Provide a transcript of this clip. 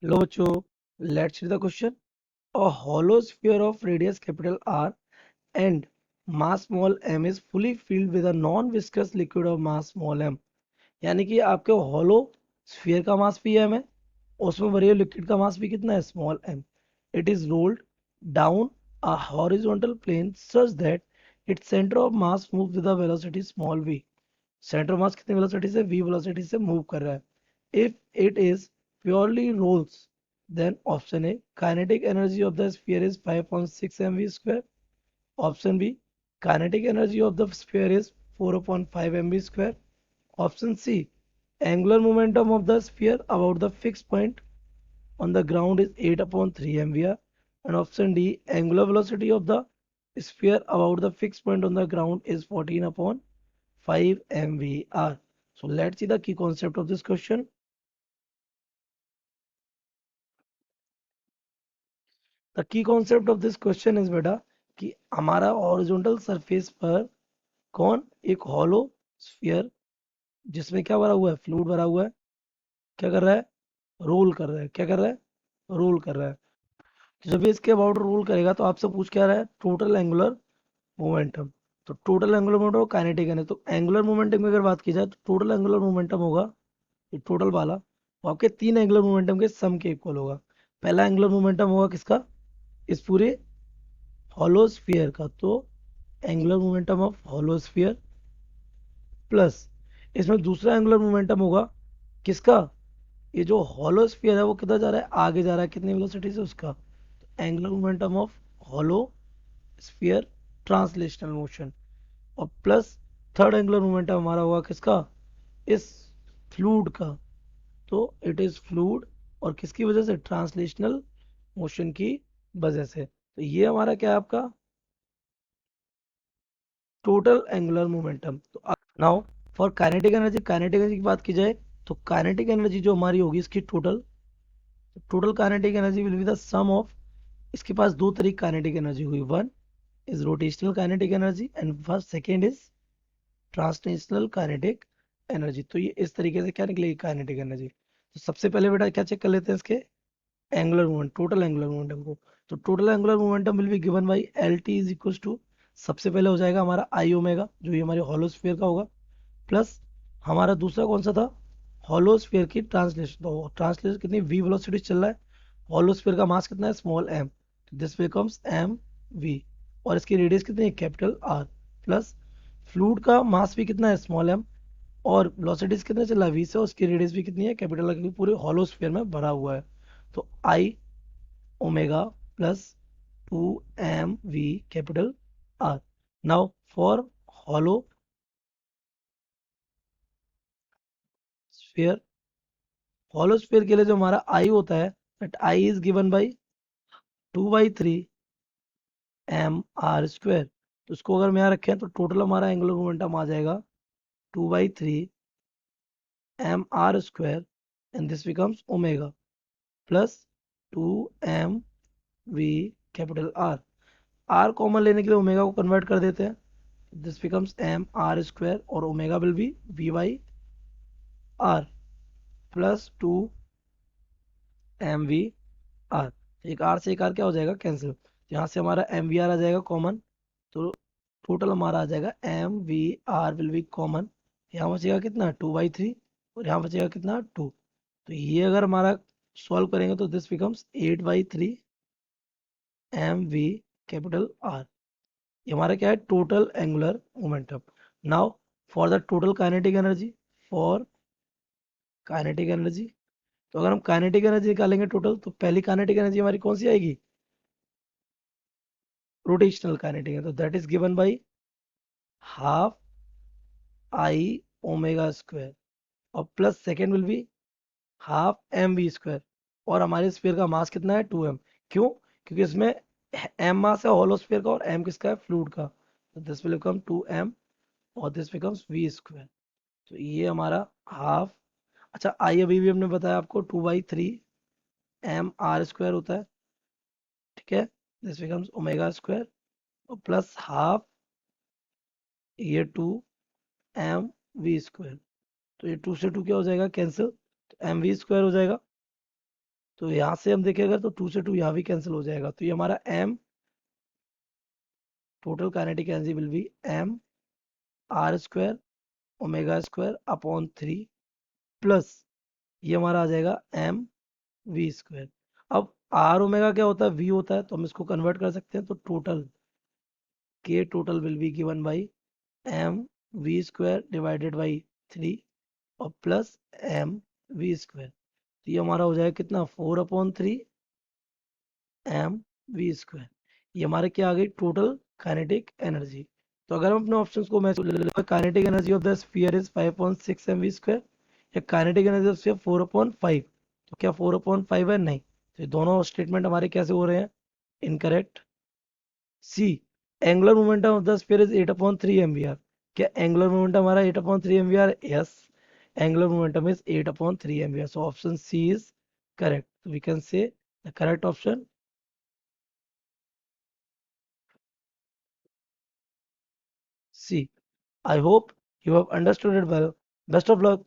Hello, बच्चों. Let's read the question. A hollow sphere of radius capital R and mass small m is fully filled with a non-viscous liquid of mass small m. यानी कि आपके hollow sphere का मास भी m है, उसमें भरे हुए लिक्विड का मास भी कितना है, small m. It is rolled down a horizontal plane such that its center of mass moves with a velocity small v. Centre mass कितनी वेलोसिटी से, v वेलोसिटी से मूव कर रहा है. If it is purely rolls, then option A, kinetic energy of the sphere is 5.6 mv square. Option B, kinetic energy of the sphere is 4.5 mv square. Option C, angular momentum of the sphere about the fixed point on the ground is 8/3 mvr. And option D, angular velocity of the sphere about the fixed point on the ground is 14/5 mvr. So let's see the key concept of this question. The key concept of this question is बेटा कि हमारा horizontal surface पर कौन एक hollow sphere जिसमें क्या भरा हुआ है, फ्लूइड भरा हुआ है, क्या कर रहा है, रोल कर रहा है. क्या कर रहा है, रोल कर रहा है. तो जब ये इसके अबाउट रोल करेगा तो आपसे पूछ क्या रहा है, टोटल एंगुलर मोमेंटम. तो टोटल एंगुलर मोमेंटम और काइनेटिक एनर्जी. तो एंगुलर मोमेंटम की अगर बात की जाए तो टोटल एंगुलर मोमेंटम होगा, ये टोटल वाला, वो आपके तीन एंगुलर मोमेंटम के सम के इक्वल होगा. पहला एंगुलर मोमेंटम होगा किसका, इस पूरे हॉलो स्फीयर का. तो angular momentum of hollow sphere plus इसमें दूसरा एंगुलर मोमेंटम होगा किसका, ये जो हॉलो स्फीयर है वो किधर जा रहा है, आगे जा रहा है, कितनी वेलोसिटी से, उसका. Angular momentum of hollow sphere translational motion. और प्लस थर्ड एंगुलर मोमेंटम हमारा होगा किसका, इस फ्लूइड का. तो इट इज फ्लूइड और किसकी वजह से, ट्रांसलेशनल मोशन की वजह से. तो ये हमारा क्या है, आपका टोटल एंगुलर मोमेंटम. तो नाउ फॉर काइनेटिक एनर्जी की बात की जाए तो काइनेटिक एनर्जी जो हमारी होगी इसकी total kinetic energy will be the sum of, इसके पास दो तरीके काइनेटिक एनर्जी हुई. One is rotational kinetic energy and first second is translational kinetic energy. तो ये इस तरीके से क्या निकलेगी काइनेटिक एनर्जी. तो सबसे पहले बेटा क्या चेक कर लेते हैं इसके angular moment, total angular momentum को. तो total angular momentum will be given by L T is equal to, सबसे पहले हो जाएगा हमारा आई ओमेगा जो ये हमारे हॉलोस्फीयर का होगा, प्लस हमारा दूसरा कौन सा था, हॉलोस्फीयर की ट्रांसलेशन. तो ट्रांसलेशन कितनी वी वेलोसिटी चल रहा है, हॉलोस्फीयर का मास कितना है, small M. This becomes M V. और इसकी रेडियस कितनी है, कैपिटल आर. प्लस फ्लूइड का मास भी कितना है, स्मॉल एम. और वेलोसिटीज कितना चल रहा है, वी से, और उसकी रेडियस भी कितनी है, कैपिटल आर, क्योंकि पूरे हॉलोस्फीयर में भरा हुआ है. तो I omega plus 2 mv capital R. Now for hollow sphere, hollow sphere के लिए जो हमारा आई होता है, that I is given by 2/3 mr square. तो इसको अगर हम यहाँ रखें तो टोटल हमारा एंगुलर मोमेंटम आ जाएगा 2/3 mr square and this becomes omega plus 2 mv capital R. R common लेने के लिए ओमेगा को कन्वर्ट कर देते हैं. This becomes M R square और omega will be V by R plus 2 mv R. एक आर से एक आर क्या हो जाएगा, कैंसिल. यहाँ से हमारा एम वी आर आ जाएगा कॉमन. तो टोटल हमारा आ जाएगा M V R will be common. यहाँ बचेगा कितना, 2/3, और यहाँ बचेगा कितना, 2. तो ये अगर हमारा सॉल्व करेंगे तो this becomes 8/3 M V capital R. ये हमारा क्या है, total angular momentum. Now for the total kinetic energy, for kinetic energy, तो अगर हम काइनेटिक एनर्जी निकालेंगे टोटल, तो पहली काइनेटिक एनर्जी हमारी कौन सी आएगी, रोटेशनल काइनेटिक है. तो that is given by half I omega square और plus second will be half M V square. और हमारे स्फीयर का मास कितना है, 2m. क्यों, क्योंकि इसमें एम मास है हॉलो स्फीयर का और एम किसका है, फ्लूइड का. तो दिस विल बिकम 2m और दिस बिकम्स वी स्क्वायर. तो ये हमारा हाफ. अच्छा आई अभी भी हमने बताया आपको 2/3 mr स्क्वायर होता है, ठीक है. दिस बिकम्स ओमेगा स्क्वायर और प्लस हाफ ये 2 mv स्क्वायर. तो ये 2 से 2 क्या हो जाएगा, कैंसिल. तो एम वी स्क्वायर हो जाएगा. तो यहाँ से हम देखें अगर तो 2 से 2 यहाँ भी कैंसिल हो जाएगा, तो ये हमारा m total kinetic energy will B m r square omega square upon 3 plus ये हमारा आ जाएगा m v स्क्वायर। अब r ओमेगा क्या होता है, v होता है, तो हम इसको कन्वर्ट कर सकते हैं, तो total k total will be given by m v square divided by 3 और प्लस m v स्क्वायर। तो ये हमारा हो जाएगा कितना, 4/3 m v स्क्वायर। ये हमारे क्या आ गई, टोटल काइनेटिक एनर्जी। तो अगर हम अपने ऑप्शंस को match, kinetic energy of the sphere is 5.6 mv square या काइनेटिक एनर्जी ऑफ स्फीयर 4/5, तो क्या 4/5 है, नहीं। तो ये दोनों स्टेटमेंट हमारे कैसे हो रहे हैं, incorrect. C angular momentum of the sphere is 8/3 mvr, क्या एंगुलर मोमेंटम हमारा 8/3 mvr, yes, angular momentum is 8/3 mvr, so option C is correct. We can say the correct option C. I hope you have understood it well. Best of luck.